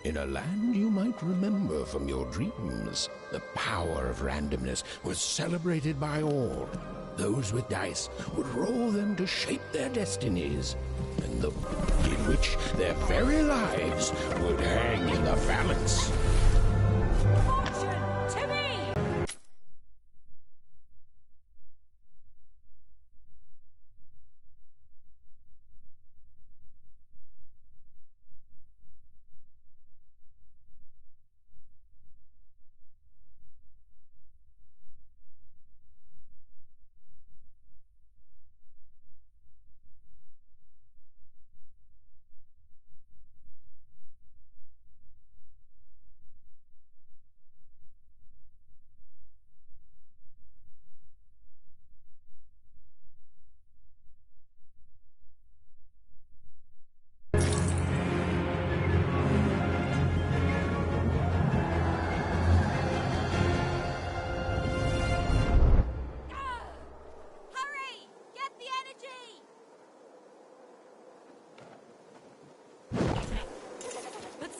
In a land you might remember from your dreams, the power of randomness was celebrated by all. Those with dice would roll them to shape their destinies, and in which their very lives would hang in the balance. Fortune to me!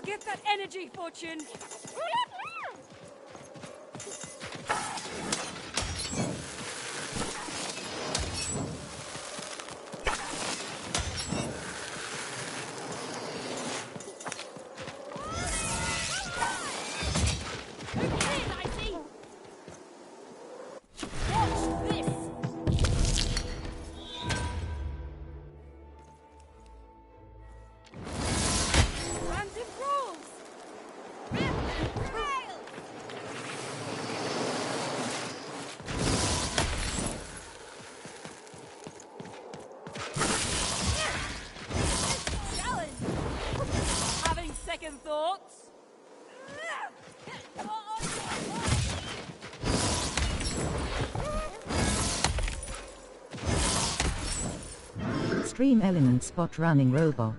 Get that energy, Fortune! Second thoughts? Extreme Element Spot Running Robot.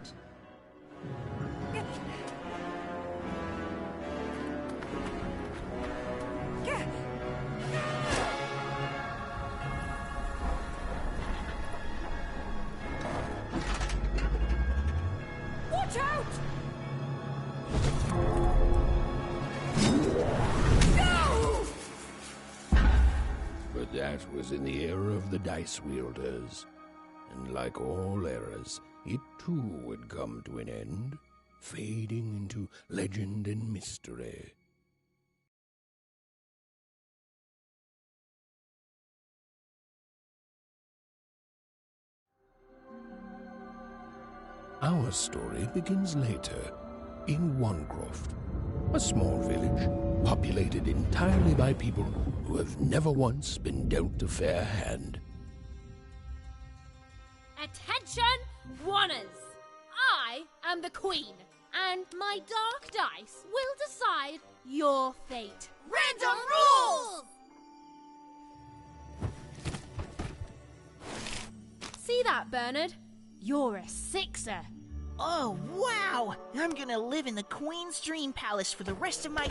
Watch out! But that was in the era of the dice wielders, and like all eras, it too would come to an end, fading into legend and mystery. Our story begins later, in Wanecroft, a small village populated entirely by people who have never once been dealt a fair hand. Attention, Wanners! I am the Queen, and my dark dice will decide your fate. Random rules! See that, Bernard? You're a sixer. Oh, wow! I'm gonna live in the Queen's Dream Palace for the rest of my...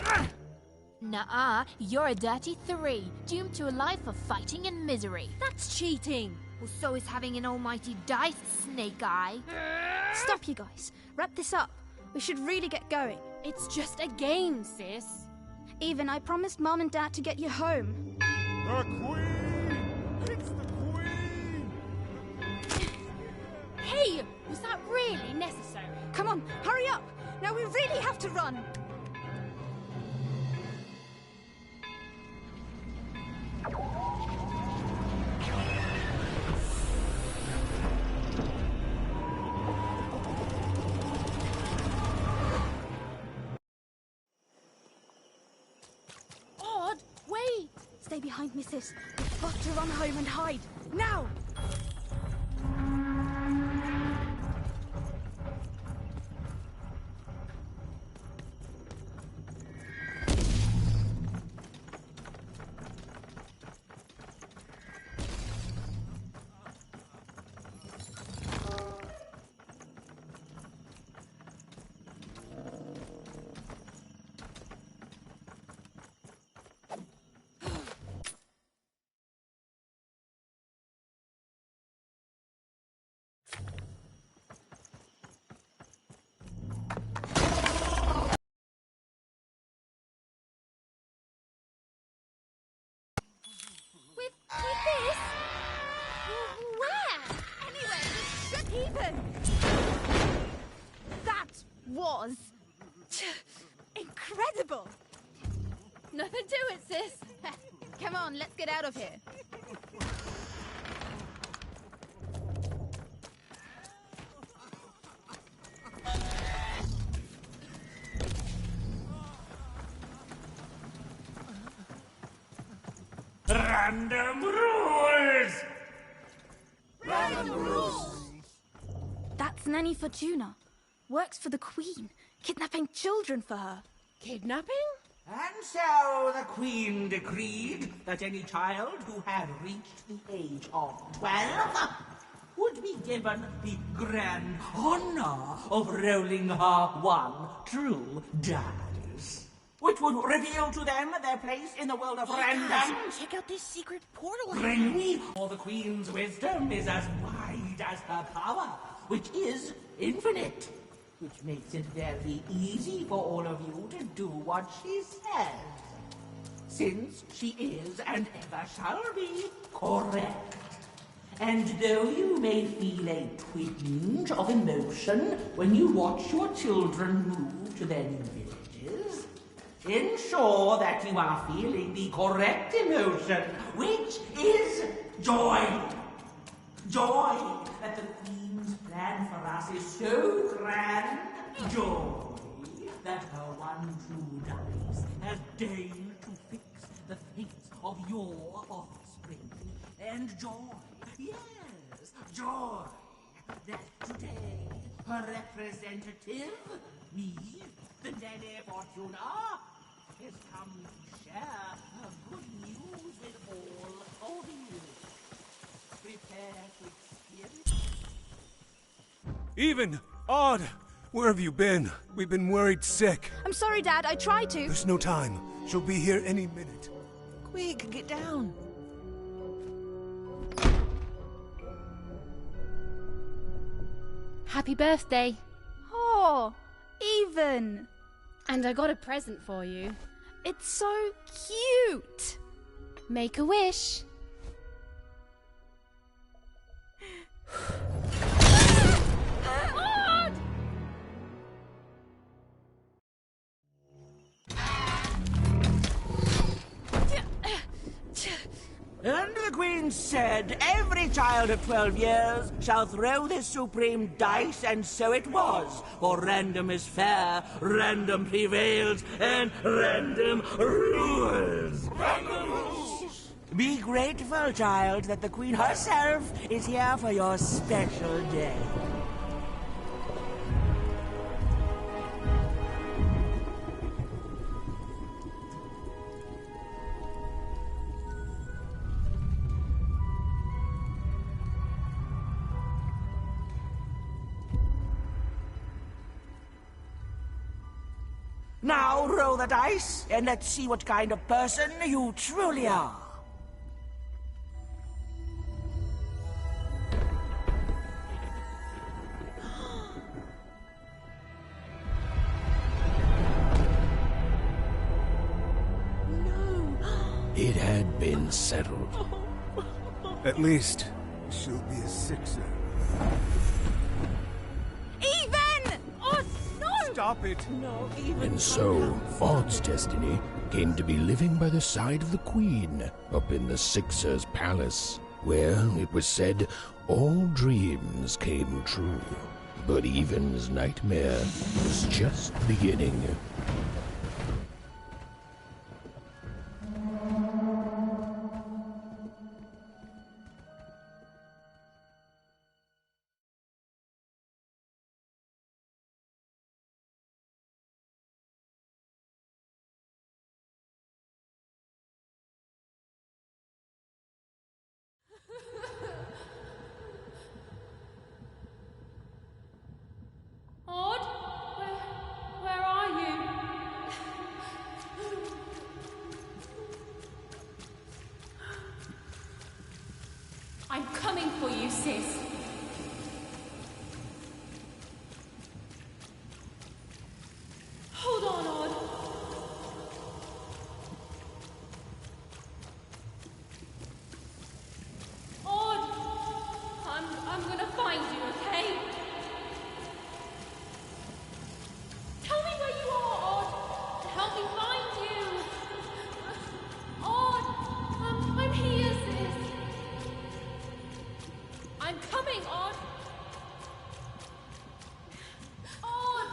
Nuh-uh, you're a dirty 3, doomed to a life of fighting and misery. That's cheating. Well, so is having an almighty dice, Snake Eye. Stop, you guys. Wrap this up. We should really get going. It's just a game, sis. Even I promised Mom and Dad to get you home. The Queen! It's the Queen! Hey, was that really necessary? Come on, hurry up! Now we really have to run! Odd, wait! Stay behind me, sis. We've got to run home and hide. Now! was incredible. Nothing to it, sis. Come on, let's get out of here. Random rules! Random rules! That's Nanny Fortuna. Works for the Queen, kidnapping children for her. Kidnapping? And so the Queen decreed that any child who had reached the age of 12 would be given the grand honor of rolling her one true dice, which would reveal to them their place in the world of random. Check out this secret portal. Bring me, for the Queen's wisdom is as wide as her power, which is infinite. Which makes it very easy for all of you to do what she says. Since she is, and ever shall be, correct. And though you may feel a twinge of emotion when you watch your children move to their new villages, ensure that you are feeling the correct emotion, which is joy. Joy that the Queen's plan for us is so grand. Joy that her one true dice has deigned to fix the fates of your offspring. And joy, yes, joy that today her representative, me, the Nanny Fortuna, has come to share her good news with all of you. Prepare to experience. Even! Odd! Where have you been? We've been worried sick. I'm sorry, Dad, I tried to. There's no time. She'll be here any minute. Quick, get down. Happy birthday. Oh, Even. And I got a present for you. It's so cute. Make a wish. And the Queen said, every child of 12 years shall throw this supreme dice, and so it was. For random is fair, random prevails, and random rules. Random rules! Be grateful, child, that the Queen herself is here for your special day. Now roll the dice, and let's see what kind of person you truly are. It had been settled. At least, she'll be a sixer. Even! Oh, no! Stop it! And so, Odd's destiny came to be living by the side of the Queen up in the Sixer's palace, where, it was said, all dreams came true. But Even's nightmare was just beginning. Odd? Where are you? coming, Odd! Odd!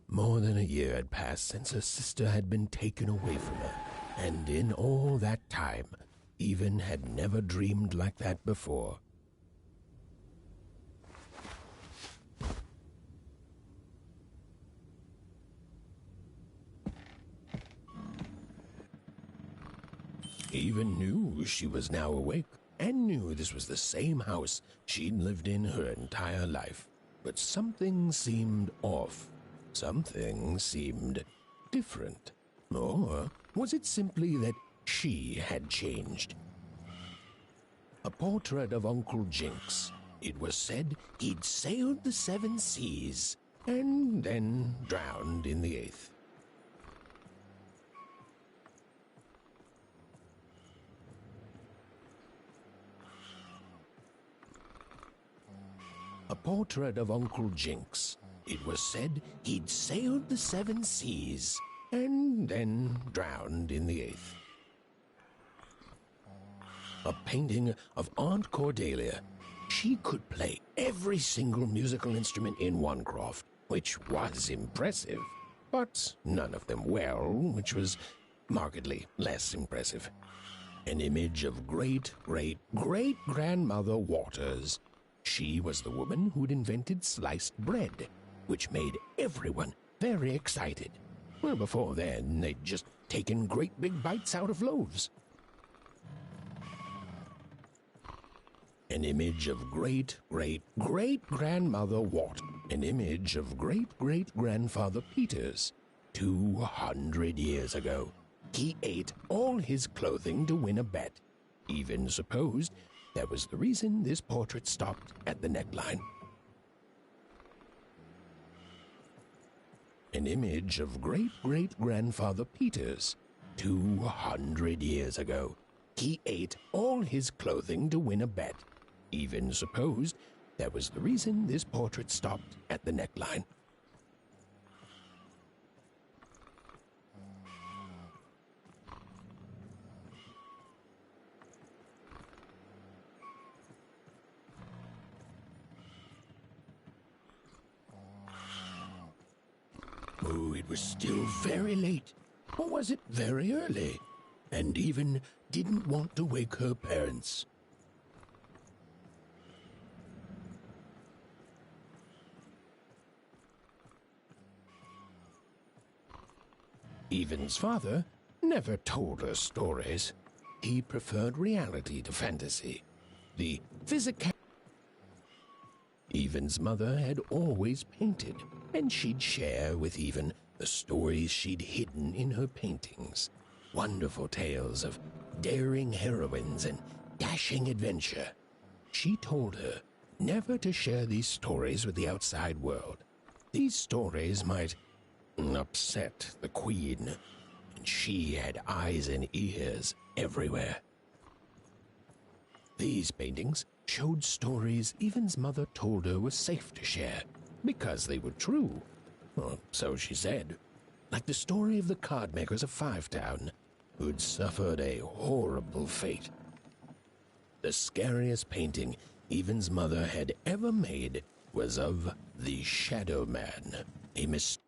More than a year had passed since her sister had been taken away from her, and in all that time, Even had never dreamed like that before. Even knew she was now awake, and knew this was the same house she'd lived in her entire life. But something seemed off. Something seemed different. Or was it simply that she had changed? A portrait of Uncle Jinx. It was said he'd sailed the 7 seas, and then drowned in the 8th. A portrait of Uncle Jinx. It was said he'd sailed the 7 seas, and then drowned in the 8th. A painting of Aunt Cordelia. She could play every single musical instrument in Onecroft, which was impressive, but none of them well, which was markedly less impressive. An image of great-great-great-grandmother Waters. She was the woman who'd invented sliced bread, which made everyone very excited. Well, before then, they'd just taken great big bites out of loaves. An image of great-great-great-grandmother Watt. An image of great-great-grandfather Peters. 200 years ago, he ate all his clothing to win a bet. Even supposed that was the reason this portrait stopped at the neckline. An image of great-great-grandfather Peters. 200 years ago, he ate all his clothing to win a bet. Even supposed that was the reason this portrait stopped at the neckline. Oh, it was still very late. Or was it very early? And even didn't want to wake her parents. Even's father never told her stories. He preferred reality to fantasy. The physical. Even's mother had always painted, and she'd share with Even the stories she'd hidden in her paintings. Wonderful tales of daring heroines and dashing adventure. She told her never to share these stories with the outside world. These stories might upset the Queen, and she had eyes and ears everywhere. These paintings showed stories Even's mother told her was safe to share, because they were true. Or so she said. Like the story of the cardmakers of Five Town, who'd suffered a horrible fate. The scariest painting Even's mother had ever made was of the Shadow Man, a mysterious.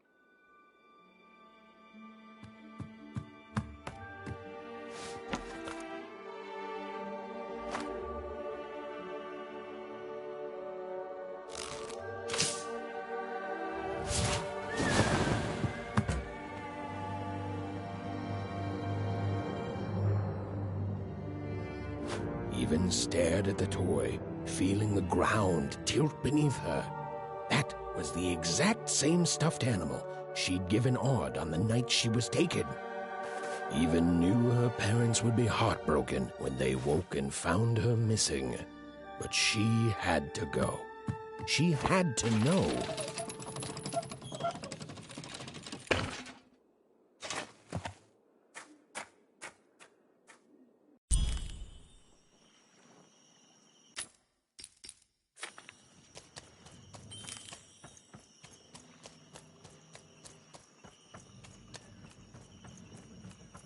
Even stared at the toy, feeling the ground tilt beneath her. That was the exact same stuffed animal she'd given Odd on the night she was taken. Even knew her parents would be heartbroken when they woke and found her missing. But she had to go. She had to know.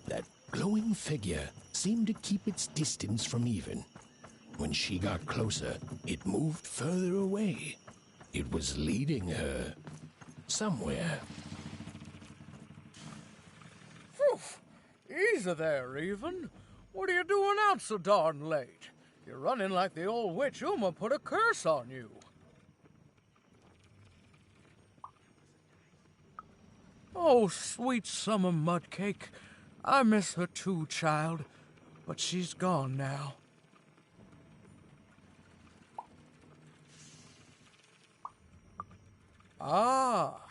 That glowing figure seemed to keep its distance from Even. When she got closer, it moved further away. It was leading her somewhere. Phew! Easy there, Even. What are you doing out so darn late? You're running like the old witch Uma put a curse on you. Oh, sweet summer mudcake. I miss her too, child. But she's gone now. Ah,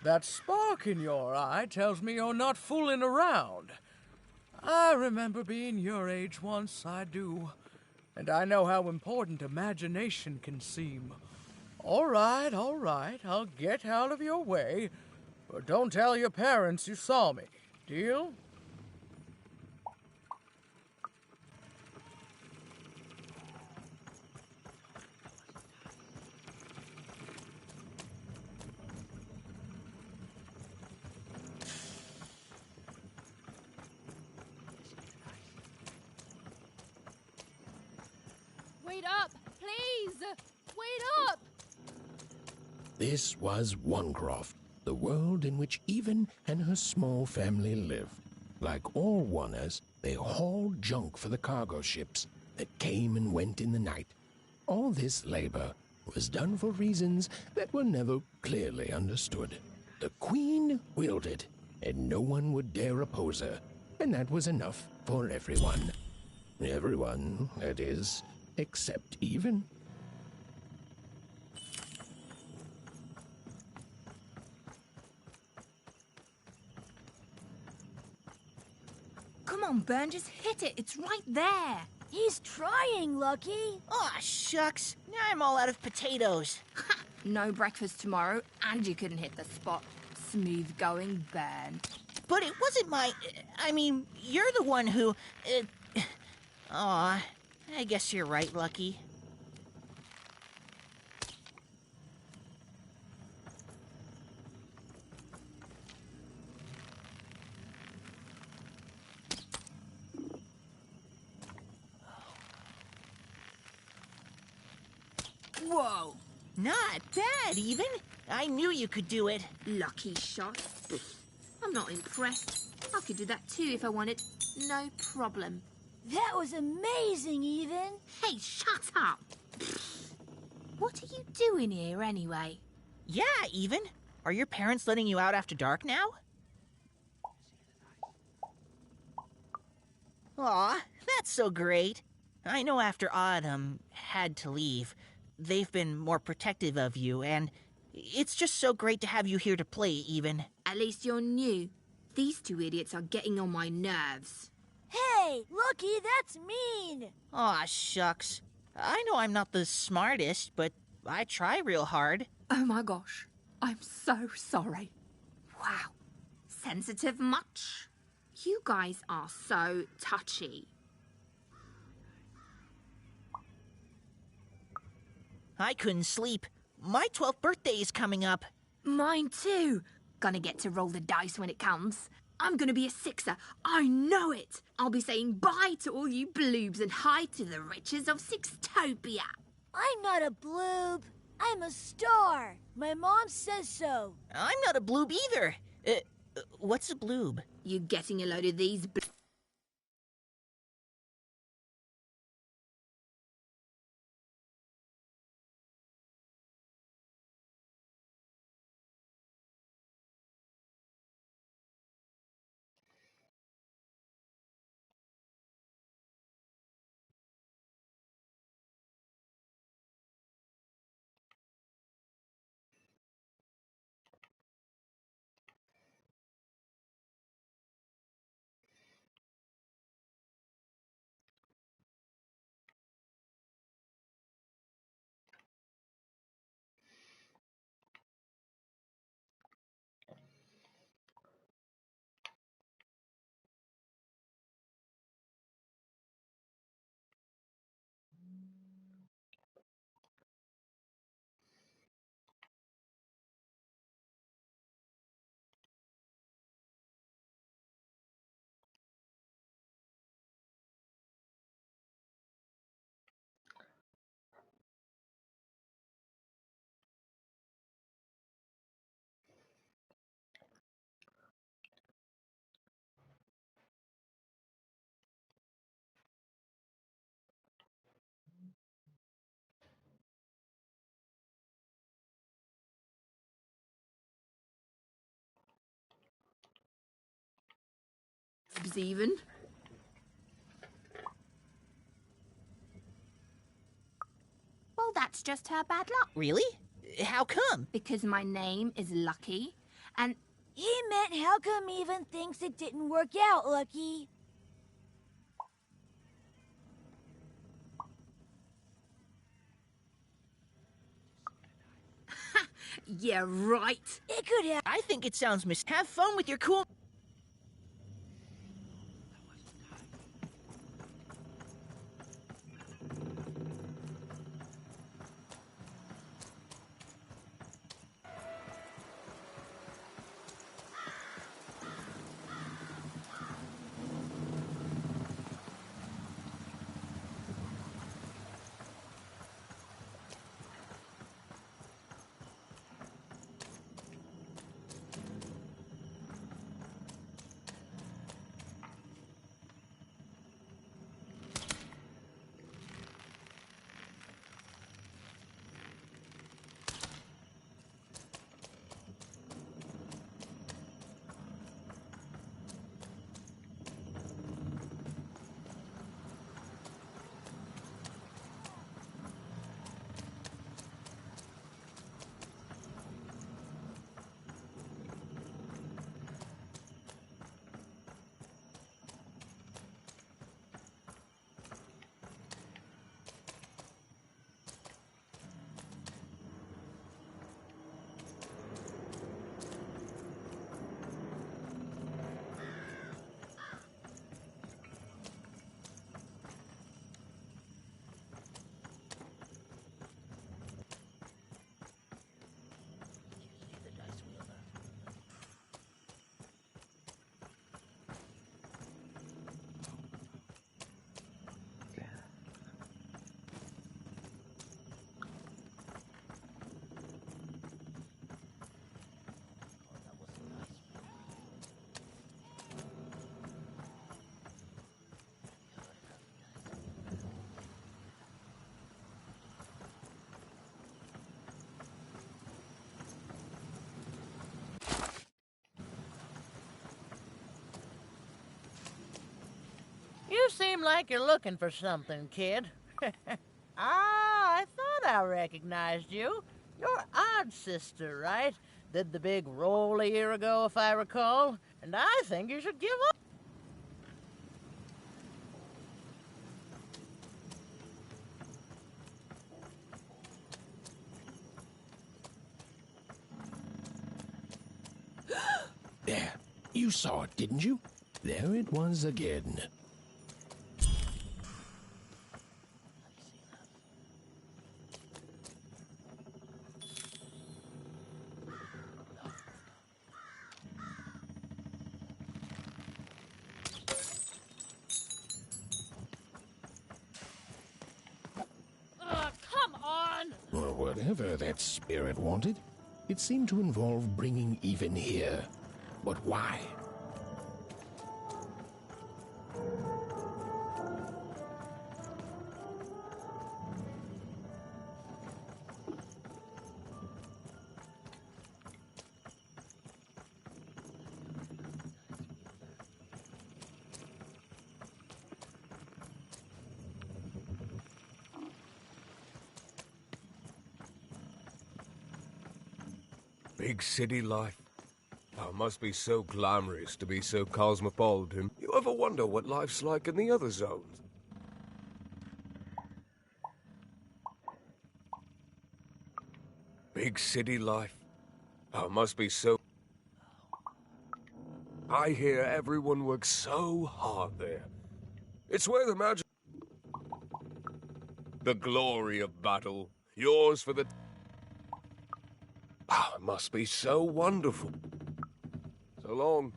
that spark in your eye tells me you're not fooling around. I remember being your age once, I do. And I know how important imagination can seem. All right, I'll get out of your way. But don't tell your parents you saw me. Deal? Wait up! Please! Wait up! This was Onecroft, the world in which Even and her small family lived. Like all Wanners, they hauled junk for the cargo ships that came and went in the night. All this labor was done for reasons that were never clearly understood. The Queen willed it, and no one would dare oppose her, and that was enough for everyone. Everyone, that is, except Even. Come on, Burn, just hit it. It's right there. He's trying, Lucky. Aw, shucks. Now I'm all out of potatoes. No breakfast tomorrow, and you couldn't hit the spot. Smooth going, Burn. But it wasn't my... I mean, you're the one who... Aw, I guess you're right, Lucky. Whoa! Not bad, Even. I knew you could do it. Lucky shot. I'm not impressed. I could do that too if I wanted. No problem. That was amazing, Even. Hey, shut up! What are you doing here anyway? Yeah, Even. Are your parents letting you out after dark now? Aw, that's so great. I know after Autumn had to leave, they've been more protective of you, and it's just so great to have you here to play, Even. At least you're new. These two idiots are getting on my nerves. Hey, Lucky, that's mean. Aw, shucks. I know I'm not the smartest, but I try real hard. Oh my gosh. I'm so sorry. Wow. Sensitive much? You guys are so touchy. I couldn't sleep. My 12th birthday is coming up. Mine too. Gonna get to roll the dice when it comes. I'm gonna be a sixer. I know it. I'll be saying bye to all you bloobs and hi to the riches of Sixtopia. I'm not a bloob. I'm a star. My mom says so. I'm not a bloob either. What's a bloob? You getting a load of these bloobs, even. Well, that's just her bad luck. Really? How come? Because my name is Lucky, and He meant how come Even thinks it didn't work out, Lucky? yeah, right. It could have. I think it sounds Have fun with your cool... You seem like you're looking for something, kid. I thought I recognized you. You're Odd Sister, right? Did the big roll a year ago, if I recall. And I think you should give up. There. You saw it, didn't you? There it was again. Come on! Or whatever that spirit wanted. It seemed to involve bringing Even here. But why? Big city life. Oh, it must be so glamorous to be so cosmopolitan. You ever wonder what life's like in the other zones? Big city life. Oh, it must be so... I hear everyone works so hard there. It's where the magic... The glory of battle. Yours for the... Oh, it must be so wonderful. So long.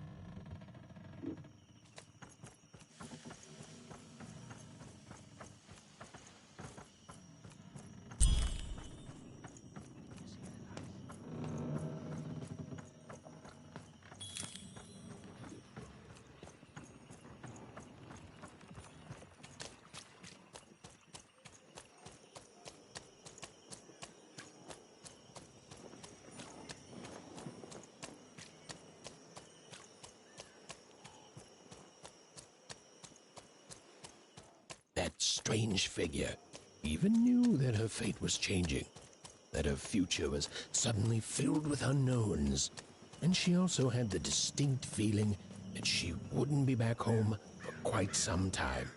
that strange figure, even knew that her fate was changing, that her future was suddenly filled with unknowns, and she also had the distinct feeling that she wouldn't be back home for quite some time.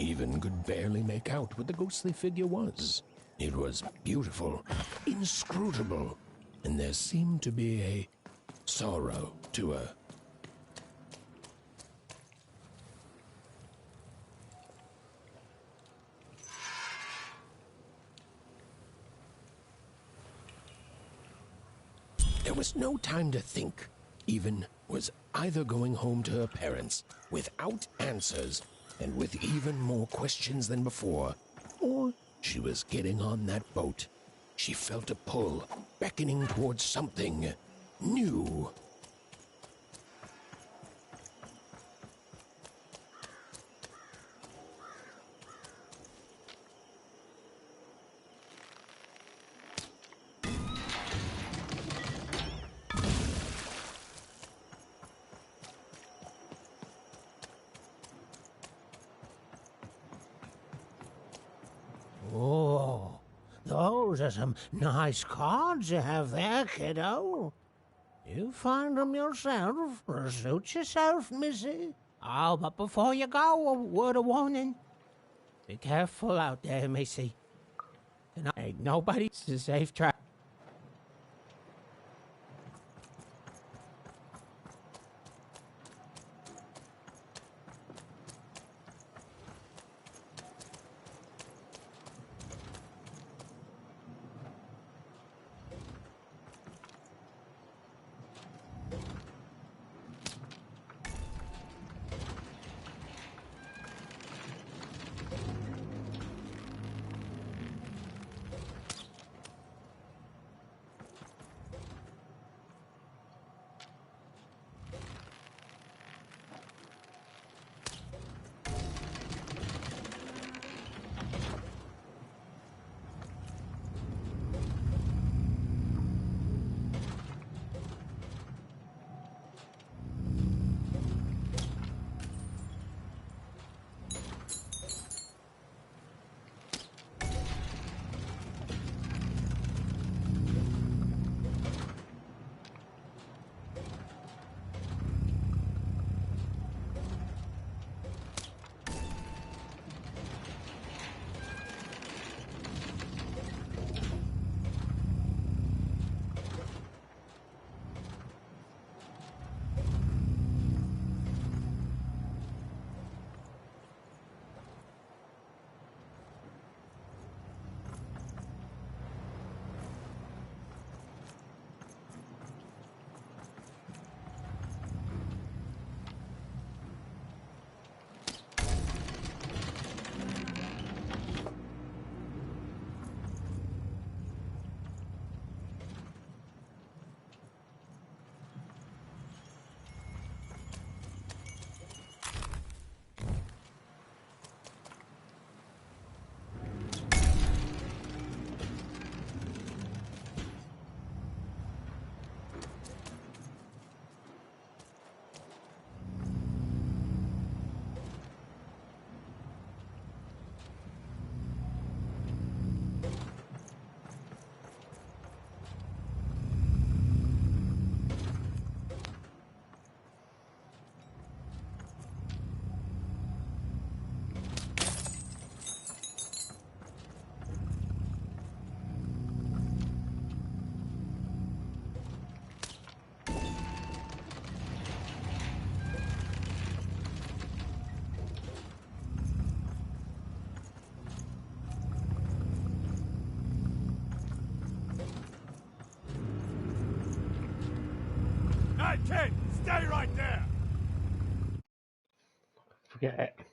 Even could barely make out what the ghostly figure was. It was beautiful, inscrutable, and there seemed to be a sorrow to her. There was no time to think. Even was either going home to her parents without answers and with even more questions than before, or she was getting on that boat. She felt a pull, beckoning towards something new. Oh, those are some nice cards you have there, kiddo. You find them yourself, or suit yourself, missy. Oh, but before you go, a word of warning. Be careful out there, missy. Ain't nobody safe travel. Hey, kid, stay right there. Forget it.